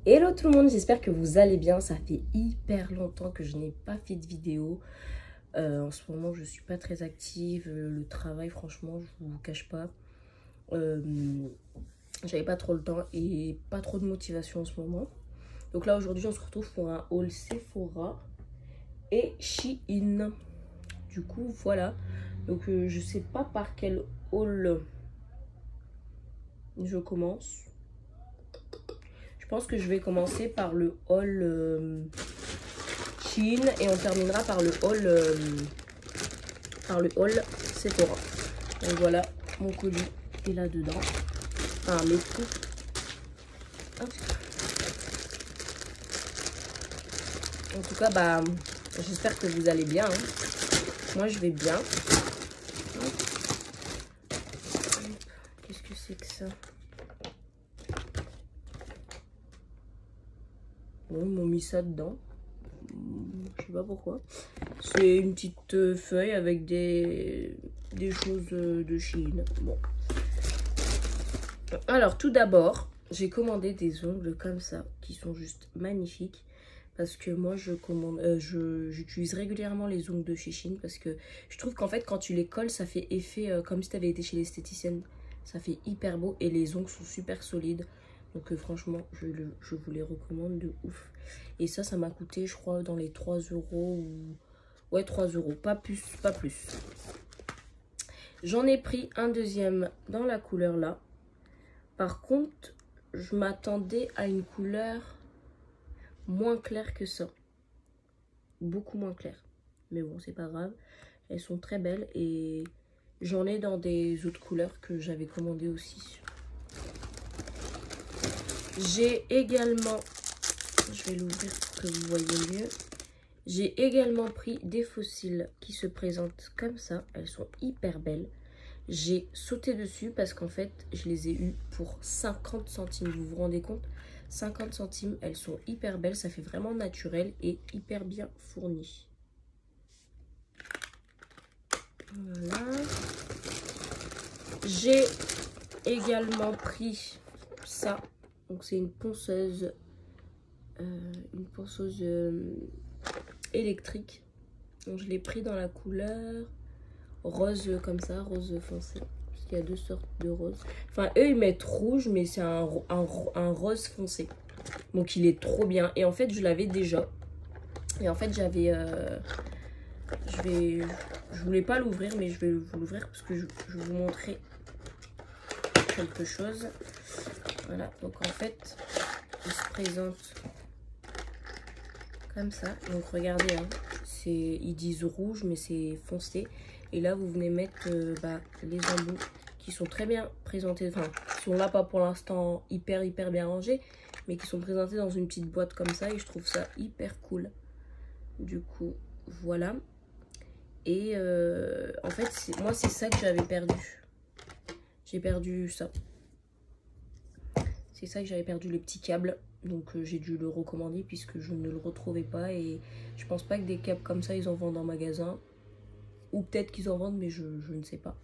Hello tout le monde, j'espère que vous allez bien. Ça fait hyper longtemps que je n'ai pas fait de vidéo. En ce moment, je suis pas très active. Le travail, franchement, je vous cache pas. Euh, J'avais pas trop le temps et pas trop de motivation en ce moment. Donc là, aujourd'hui, on se retrouve pour un haul Sephora et Shein. Du coup, voilà. Donc, je sais pas par quel haul je commence. Je pense que je vais commencer par le haul Shein et on terminera par le haul Sephora. Donc voilà, mon colis est là dedans. Enfin, mes trucs. Hop. En tout cas, bah, j'espère que vous allez bien. Moi, je vais bien. Qu'est-ce que c'est que ça? Bon, ils m'ont mis ça dedans. Je sais pas pourquoi. C'est une petite feuille avec des choses de Shein. Bon. Alors, tout d'abord, j'ai commandé des ongles comme ça, qui sont juste magnifiques. Parce que moi, j'utilise régulièrement les ongles de chez Shein. Parce que je trouve qu'en fait, quand tu les colles, ça fait effet comme si tu avais été chez l'esthéticienne. Ça fait hyper beau et les ongles sont super solides. Donc franchement, je vous les recommande de ouf. Et ça m'a coûté, je crois, dans les 3 euros ou... Ouais, 3 euros, pas plus, pas plus. J'en ai pris un deuxième dans la couleur là. Par contre, je m'attendais à une couleur moins claire que ça. Beaucoup moins claire. Mais bon, c'est pas grave. Elles sont très belles et j'en ai dans des autres couleurs que j'avais commandées aussi. J'ai également... Je vais l'ouvrir pour que vous voyez mieux. J'ai également pris des fossiles qui se présentent comme ça. Elles sont hyper belles. J'ai sauté dessus parce qu'en fait, je les ai eues pour 50 centimes. Vous vous rendez compte? 50 centimes, elles sont hyper belles. Ça fait vraiment naturel et hyper bien fourni. Voilà. J'ai également pris ça. Donc c'est une ponceuse. Électrique. Donc je l'ai pris dans la couleur rose comme ça, rose foncé. Parce qu'il y a deux sortes de rose. Enfin, eux, ils mettent rouge, mais c'est un rose foncé. Donc, il est trop bien. Et en fait, je l'avais déjà. Et en fait, j'avais... Je voulais pas l'ouvrir, mais je vais vous l'ouvrir parce que je vais vous montrer quelque chose. Voilà. Donc, en fait, il se présente comme ça. Donc, regardez, hein. Ils disent rouge, mais c'est foncé. Et là, vous venez mettre les embouts qui sont très bien présentés. Enfin, qui sont là pas pour l'instant hyper bien rangés, mais qui sont présentés dans une petite boîte comme ça. Et je trouve ça hyper cool. Du coup, voilà. Et en fait, moi, c'est ça que j'avais perdu. J'ai perdu ça. C'est ça que j'avais perdu, le petit câble. Donc, j'ai dû le recommander puisque je ne le retrouvais pas. Et je pense pas que des câbles comme ça, ils en vendent en magasin. Ou peut-être qu'ils en vendent, mais je ne sais pas.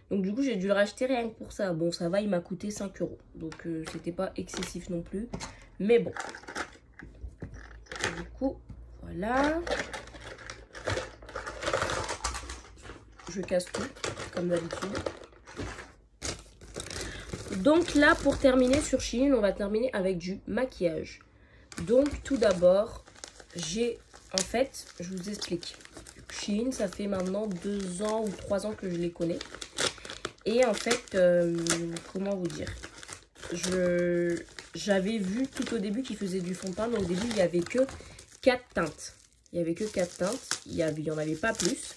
Donc du coup, j'ai dû le racheter rien que pour ça. Bon, ça va, il m'a coûté 5 euros. Donc c'était pas excessif non plus. Mais bon. Du coup, voilà. Je casse tout, comme d'habitude. Donc là, pour terminer sur Shein, on va terminer avec du maquillage. Donc tout d'abord, j'ai... En fait, je vous explique. Shein, ça fait maintenant 2 ans ou 3 ans que je les connais. Et en fait, comment vous dire, j'avais vu tout au début qu'ils faisaient du fond de teint, mais au début, il n'y avait que 4 teintes. Il n'y avait que 4 teintes, il n'y en avait pas plus.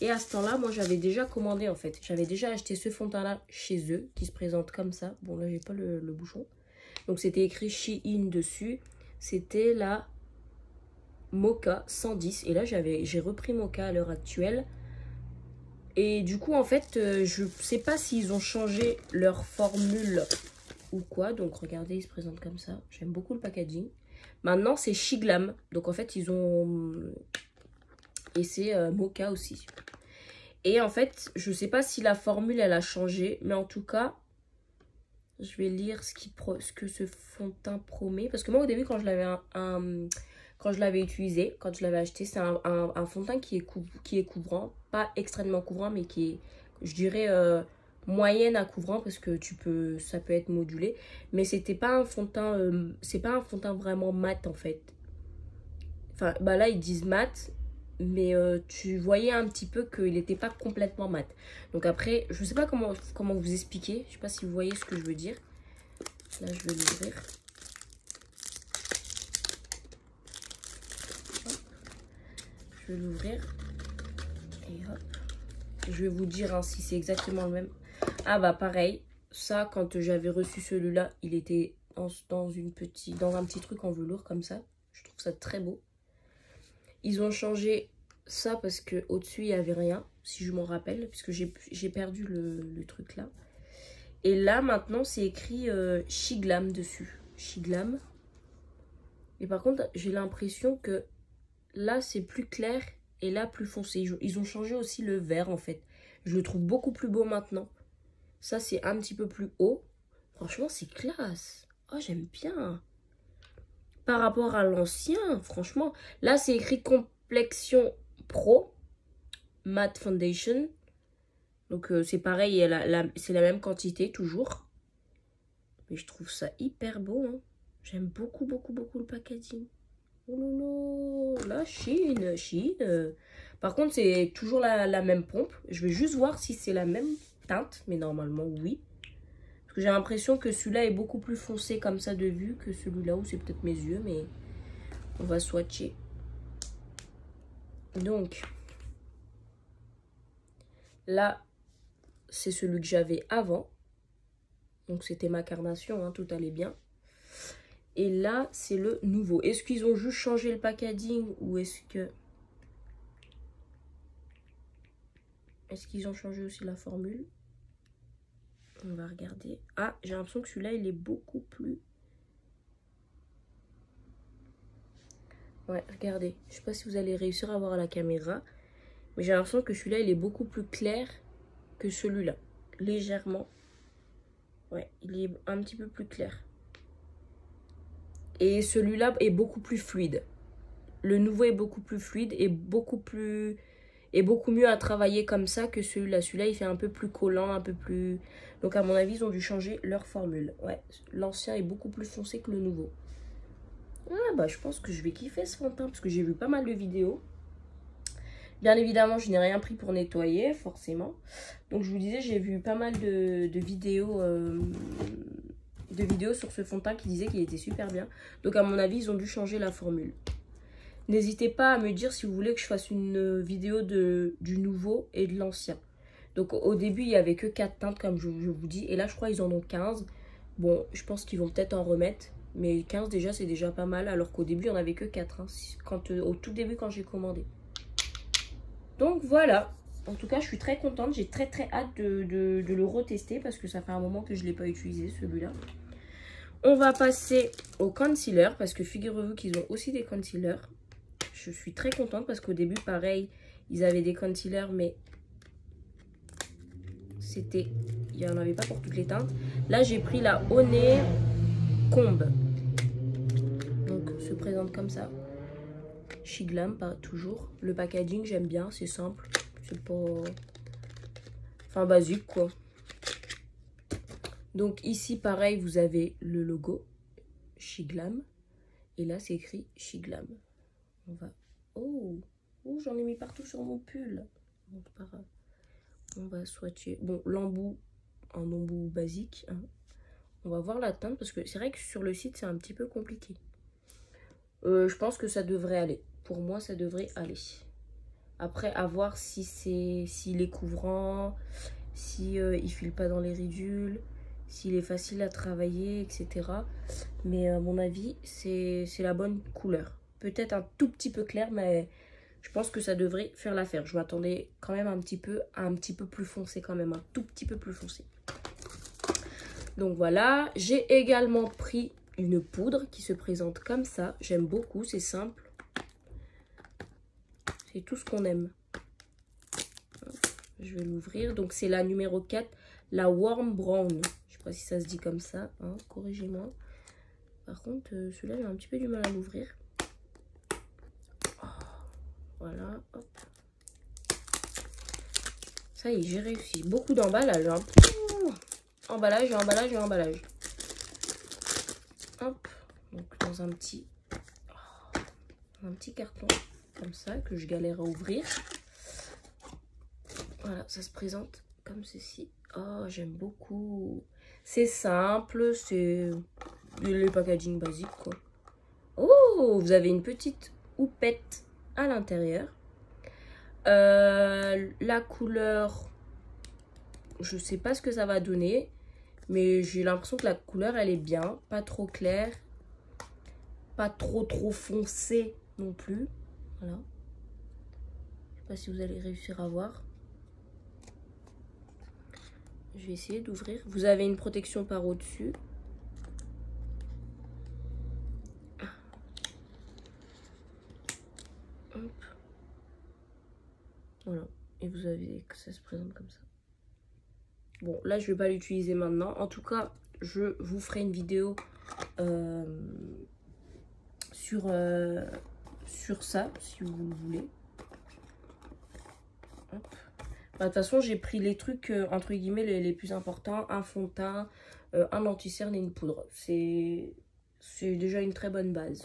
Et à ce temps-là, moi, j'avais déjà commandé, en fait. J'avais déjà acheté ce fond de teint-là chez eux, qui se présente comme ça. Bon, là, j'ai pas le bouchon. Donc, c'était écrit Shein dessus. C'était la Mocha 110. Et là, j'ai repris Mocha à l'heure actuelle. Et du coup, en fait, je sais pas s'ils ont changé leur formule ou quoi. Donc, regardez, ils se présentent comme ça. J'aime beaucoup le packaging. Maintenant, c'est Shiglam. Donc, en fait, ils ont... Et c'est Mocha aussi. Et en fait, je sais pas si la formule, elle a changé. Mais en tout cas, Je vais lire ce que ce fond de teint promet. Parce que moi, au début, quand je l'avais utilisé, quand je l'avais acheté, c'est un fond de teint qui est couvrant. Pas extrêmement couvrant, mais qui est, je dirais, moyenne à couvrant parce que ça peut être modulé. Mais c'était pas un fond de teint, c'est pas un fond de teint vraiment mat en fait. Enfin, bah là, ils disent mat, mais tu voyais un petit peu qu'il n'était pas complètement mat. Donc après, je sais pas comment vous expliquer. Je sais pas si vous voyez ce que je veux dire. Là, je vais l'ouvrir. Je vais l'ouvrir. Et hop. Je vais vous dire hein, si c'est exactement le même. Ah bah pareil. Ça, quand j'avais reçu celui-là, il était dans un petit truc en velours comme ça. Je trouve ça très beau. Ils ont changé ça parce que au-dessus, il n'y avait rien, si je m'en rappelle, puisque j'ai perdu le truc là. Et là, maintenant, c'est écrit Shiglam dessus. Shiglam. Et par contre, j'ai l'impression que là, c'est plus clair et là, plus foncé. Ils ont changé aussi le vert, en fait. Je le trouve beaucoup plus beau maintenant. Ça, c'est un petit peu plus haut. Franchement, c'est classe. Oh, j'aime bien. Par rapport à l'ancien, franchement. Là, c'est écrit Complexion Pro Matte Foundation. Donc, c'est pareil, c'est la même quantité, toujours. Mais je trouve ça hyper beau. Hein. J'aime beaucoup, beaucoup, beaucoup le packaging. Oh là là, la Chine. Par contre, c'est toujours la même pompe. Je vais juste voir si c'est la même teinte. Mais normalement, oui. Parce que j'ai l'impression que celui-là est beaucoup plus foncé comme ça de vue que celui-là. Ou c'est peut-être mes yeux, mais on va swatcher. Donc, là, c'est celui que j'avais avant. Donc, c'était ma carnation, hein, tout allait bien. Et là, c'est le nouveau. Est-ce qu'ils ont juste changé le packaging ou est-ce qu'ils ont changé aussi la formule? On va regarder. Ah, j'ai l'impression que celui-là, il est beaucoup plus... Ouais, regardez. Je sais pas si vous allez réussir à voir à la caméra. Mais j'ai l'impression que celui-là, il est beaucoup plus clair que celui-là. Légèrement. Ouais, il est un petit peu plus clair. Et celui-là est beaucoup plus fluide. Le nouveau est beaucoup plus fluide et beaucoup mieux à travailler comme ça que celui-là. Celui-là, il fait un peu plus collant, un peu plus... Donc, à mon avis, ils ont dû changer leur formule. Ouais, l'ancien est beaucoup plus foncé que le nouveau. Ah, bah, je pense que je vais kiffer ce fond de teint parce que j'ai vu pas mal de vidéos. Bien évidemment, je n'ai rien pris pour nettoyer, forcément. Donc, je vous disais, j'ai vu pas mal de vidéos sur ce fond de teint qui disaient qu'il était super bien. Donc, à mon avis, ils ont dû changer la formule. N'hésitez pas à me dire si vous voulez que je fasse une vidéo du nouveau et de l'ancien. Donc au début, il n'y avait que 4 teintes comme je vous dis. Et là, je crois qu'ils en ont 15. Bon, je pense qu'ils vont peut-être en remettre. Mais 15 déjà, c'est déjà pas mal. Alors qu'au début, il n'y en avait que 4. Hein, au tout début, quand j'ai commandé. Donc voilà. En tout cas, je suis très contente. J'ai très très hâte de le retester. Parce que ça fait un moment que je ne l'ai pas utilisé, celui-là. On va passer au concealer. Parce que figurez-vous qu'ils ont aussi des concealers. Je suis très contente parce qu'au début, pareil, ils avaient des concealers, mais il n'y en avait pas pour toutes les teintes. Là, j'ai pris la Honey Combe. Donc, se présente comme ça. Shiglam, pas toujours. Le packaging, j'aime bien, c'est simple. C'est pas... Enfin, basique, quoi. Donc, ici, pareil, vous avez le logo Shiglam. Et là, c'est écrit Shiglam. On va... Oh, j'en ai mis partout sur mon pull. Bon, c'est pas grave. On va swatcher. Bon, l'embout, un embout basique. Hein. On va voir la teinte parce que c'est vrai que sur le site, c'est un petit peu compliqué. Je pense que ça devrait aller. Pour moi, ça devrait aller. Après, à voir s'il est couvrant, si il file pas dans les ridules, s'il est facile à travailler, etc. Mais à mon avis, c'est la bonne couleur. Peut-être un tout petit peu clair, mais je pense que ça devrait faire l'affaire. Je m'attendais quand même un petit peu plus foncé quand même, un tout petit peu plus foncé. Donc voilà, j'ai également pris une poudre qui se présente comme ça. J'aime beaucoup, c'est simple. C'est tout ce qu'on aime. Je vais l'ouvrir. Donc c'est la numéro 4, la Warm Brown. Je sais pas si ça se dit comme ça, hein, corrigez-moi. Par contre, celui-là, j'ai un petit peu du mal à l'ouvrir. Oh, voilà, hop. Ça y est, j'ai réussi. Beaucoup d'emballage, hein. Emballage, emballage et emballage. Hop, donc dans un petit carton comme ça que je galère à ouvrir. Voilà, ça se présente comme ceci. Oh, j'aime beaucoup. C'est simple, c'est le packaging basique, quoi. Oh, vous avez une petite houppette à l'intérieur. La couleur, je sais pas ce que ça va donner, mais j'ai l'impression que la couleur, elle est bien. Pas trop claire, pas trop foncé non plus. Voilà. Je sais pas si vous allez réussir à voir. Je vais essayer d'ouvrir. Vous avez une protection par au-dessus. Hop. Voilà. Et vous avez que ça se présente comme ça. Bon, là, je vais pas l'utiliser maintenant. En tout cas, je vous ferai une vidéo sur ça, si vous le voulez. Hop. Bah, de toute façon, j'ai pris les trucs, entre guillemets, les plus importants. Un fond de teint, un anti-cerne et une poudre. C'est déjà une très bonne base.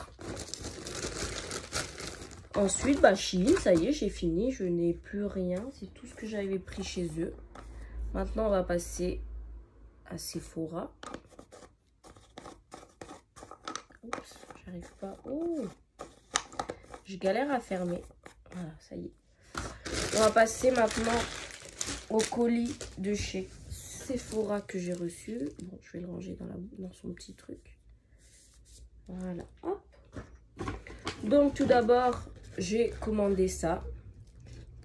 Ensuite, bah, Shein, ça y est, j'ai fini. Je n'ai plus rien. C'est tout ce que j'avais pris chez eux. Maintenant, on va passer à Sephora. Oups, j'arrive pas. Oh, je galère à fermer. Voilà, ça y est. On va passer maintenant au colis de chez Sephora que j'ai reçu. Bon, je vais le ranger dans son petit truc. Voilà, hop. Donc, tout d'abord, j'ai commandé ça.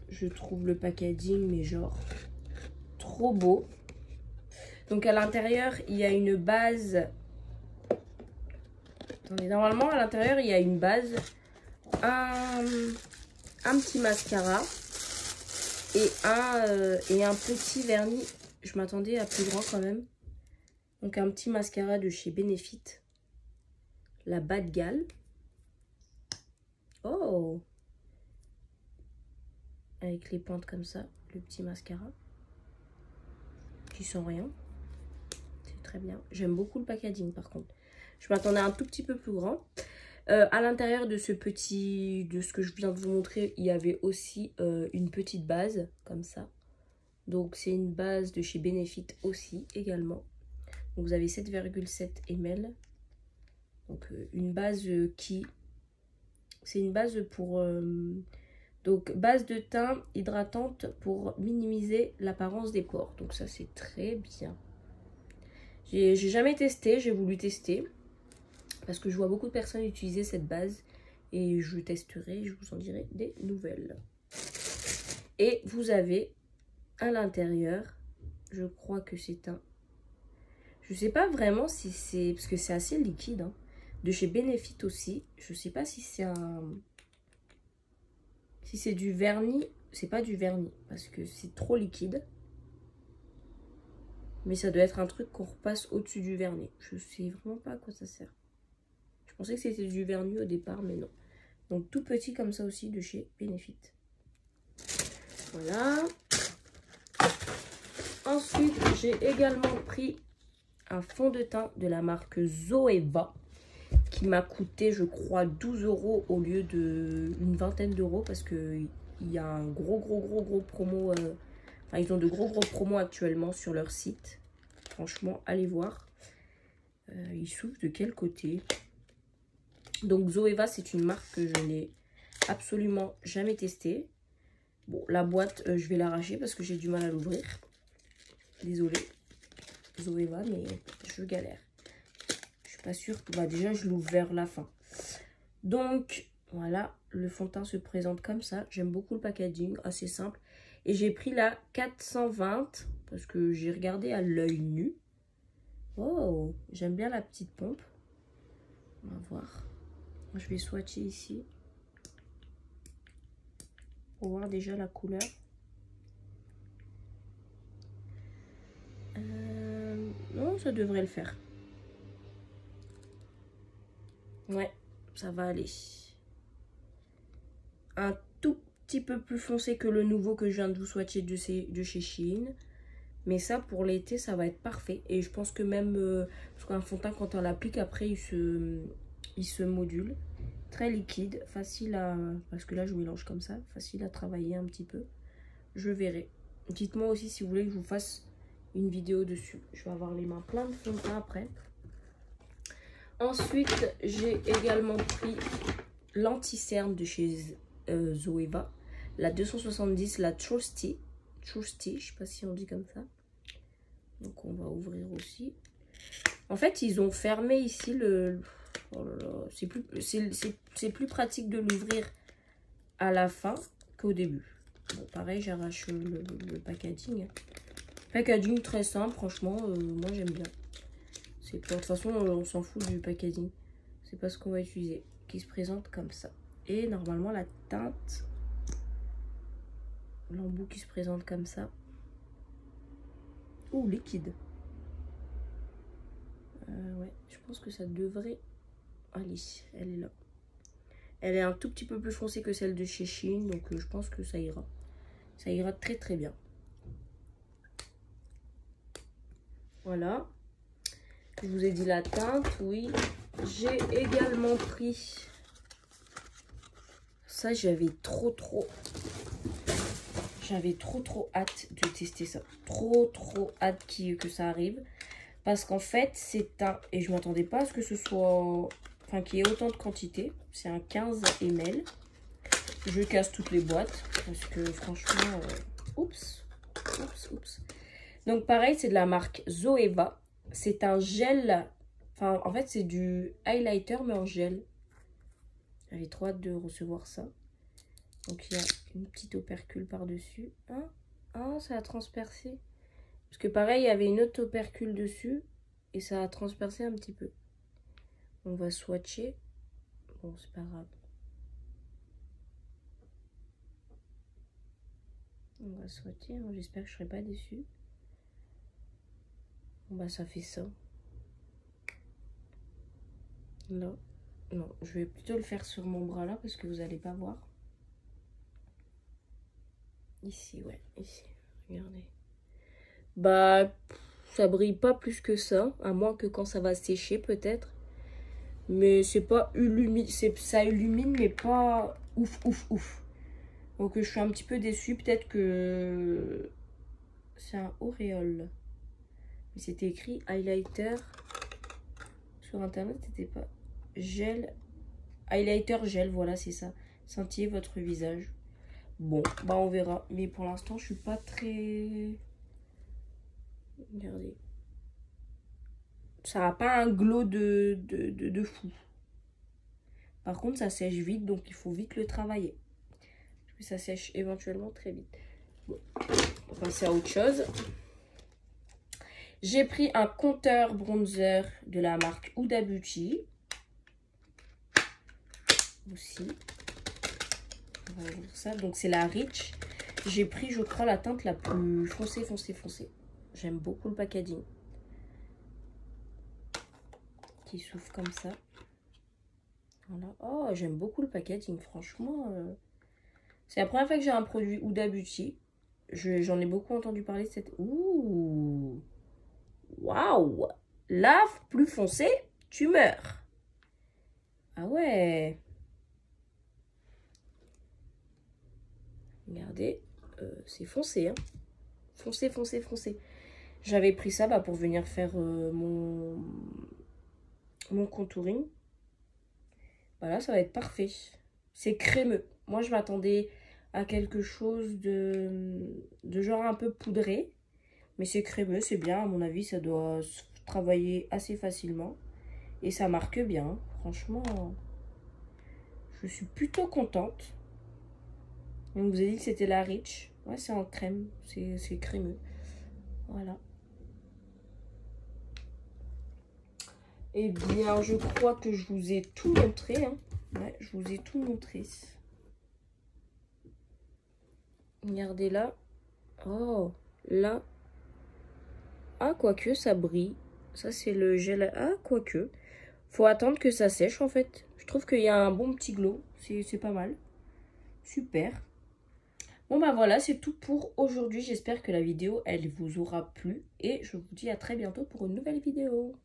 Je trouve le packaging, mais genre, trop beau. Donc, à l'intérieur, il y a une base. Attendez, normalement, à l'intérieur, il y a une base, un petit mascara et un petit vernis. Je m'attendais à plus grand quand même. Donc, un petit mascara de chez Benefit. La Bad Gal. Oh! Avec les pointes comme ça, le petit mascara. Qui sent rien. C'est très bien. J'aime beaucoup le packaging par contre. Je m'attendais à un tout petit peu plus grand. À l'intérieur de ce que je viens de vous montrer, il y avait aussi une petite base comme ça. Donc c'est une base de chez Benefit aussi également. Donc vous avez 7,7 ml. Donc une base c'est une base pour donc base de teint hydratante pour minimiser l'apparence des pores. Donc ça c'est très bien. J'ai jamais testé, j'ai voulu tester. Parce que je vois beaucoup de personnes utiliser cette base. Et je testerai, je vous en dirai des nouvelles. Et vous avez à l'intérieur, je crois que c'est un... Je sais pas vraiment si c'est... Parce que c'est assez liquide. Hein, de chez Benefit aussi. Je sais pas si c'est un... Si c'est du vernis. C'est pas du vernis. Parce que c'est trop liquide. Mais ça doit être un truc qu'on repasse au-dessus du vernis. Je sais vraiment pas à quoi ça sert. Je pensais que c'était du vernis au départ, mais non. Donc tout petit comme ça aussi de chez Benefit. Voilà. Ensuite, j'ai également pris un fond de teint de la marque Zoeva. Qui m'a coûté, je crois, 12 € au lieu d'une vingtaine d'euros. Parce qu'il y a un gros promo. Enfin, ils ont de gros promos actuellement sur leur site. Franchement, allez voir. Ils s'ouvrent de quel côté? Donc Zoeva, c'est une marque que je n'ai absolument jamais testée. Bon, la boîte, je vais l'arracher parce que j'ai du mal à l'ouvrir. Désolée, Zoeva, mais je galère. Je suis pas sûre que... Bah, déjà, je l'ouvre vers la fin. Donc, voilà, le fond de teint se présente comme ça. J'aime beaucoup le packaging, assez simple. Et j'ai pris la 420 parce que j'ai regardé à l'œil nu. Oh, j'aime bien la petite pompe. On va voir. Je vais swatcher ici. Pour voir déjà la couleur. Non, normalement, ça devrait le faire. Ouais, ça va aller. Un tout petit peu plus foncé que le nouveau que je viens de vous swatcher de chez Shein. Mais ça, pour l'été, ça va être parfait. Et je pense que même, parce qu'un fond de teint, quand on l'applique, après, il se module. Très liquide, facile à... Parce que là, je mélange comme ça. Facile à travailler un petit peu. Je verrai. Dites-moi aussi si vous voulez que je vous fasse une vidéo dessus. Je vais avoir les mains pleines de fond de teint après. Ensuite, j'ai également pris l'anti-cerne de chez Zoeva. La 270, la Trusty. Trusty, je sais pas si on dit comme ça. Donc on va ouvrir aussi. En fait, ils ont fermé ici le... Oh là là, c'est plus pratique de l'ouvrir à la fin qu'au début. Bon, pareil, j'arrache le packaging. Packaging très simple, franchement, moi j'aime bien. De toute façon, on s'en fout du packaging. C'est pas ce qu'on va utiliser. Qui se présente comme ça. Et normalement, la teinte... L'embout qui se présente comme ça. Ouh, liquide. Ouais, je pense que ça devrait... Allez, elle est là. Elle est un tout petit peu plus foncée que celle de chez Shein, donc je pense que ça ira. Ça ira très très bien. Voilà. Je vous ai dit la teinte, oui. J'ai également pris... Ça, j'avais trop hâte de tester ça. Trop hâte que ça arrive. Parce qu'en fait, c'est un... Et je m'attendais pas à ce que ce soit... Enfin, qu'il y ait autant de quantité. C'est un 15 ml. Je casse toutes les boîtes. Parce que franchement... Oups. Donc pareil, c'est de la marque Zoeva. C'est un gel... Enfin, en fait, c'est du highlighter, mais en gel. J'avais trop hâte de recevoir ça. Donc il y a une petite opercule par-dessus. Ah, ça a transpercé. Parce que pareil, il y avait une autre opercule dessus. Et ça a transpercé un petit peu. On va swatcher. Bon, c'est pas grave. On va swatcher. J'espère que je serai pas déçue. Bon, bah ça fait ça. Là. Non, je vais plutôt le faire sur mon bras là parce que vous allez pas voir. Ici, ouais, ici. Regardez. Bah, ça brille pas plus que ça. À moins que quand ça va sécher peut-être. Mais c'est pas illumine. Ça illumine, mais pas ouf. Donc je suis un petit peu déçue. Peut-être que c'est un auréole. Mais c'était écrit highlighter. Sur internet, c'était pas gel. Highlighter gel, voilà, c'est ça. Scintiller votre visage. Bon, bah on verra. Mais pour l'instant, je suis pas très... Regardez. Ça n'a pas un glow de fou. Par contre, ça sèche vite, donc il faut vite le travailler. Parce que ça sèche éventuellement très vite. Bon, on va passer à autre chose. J'ai pris un compteur bronzer de la marque Huda Beauty. Aussi. On va ouvrir ça. Donc c'est la Rich. J'ai pris, je crois, la teinte la plus foncée. J'aime beaucoup le packaging. Qui s'ouvre comme ça. Voilà. Oh, j'aime beaucoup le packaging, franchement. C'est la première fois que j'ai un produit Huda Beauty. J'en ai beaucoup entendu parler de cette... Ouh. Waouh. Lave plus foncé, tu meurs. Ah ouais. Regardez, c'est foncé, hein. Foncé. J'avais pris ça pour venir faire mon contouring. Voilà, ça va être parfait. C'est crémeux. Moi, je m'attendais à quelque chose de genre un peu poudré. Mais c'est crémeux, c'est bien. À mon avis, ça doit se travailler assez facilement. Et ça marque bien. Franchement, je suis plutôt contente. On vous a dit que c'était la Rich. Ouais, c'est en crème. C'est crémeux. Voilà. Eh bien, je crois que je vous ai tout montré. Hein. Ouais, je vous ai tout montré. Regardez là. Oh, là. Ah, quoique, ça brille. Ça, c'est le gel. Ah, quoique. Faut attendre que ça sèche, en fait. Je trouve qu'il y a un bon petit glow. C'est pas mal. Super. Bon, bah voilà, c'est tout pour aujourd'hui. J'espère que la vidéo, elle vous aura plu. Et je vous dis à très bientôt pour une nouvelle vidéo.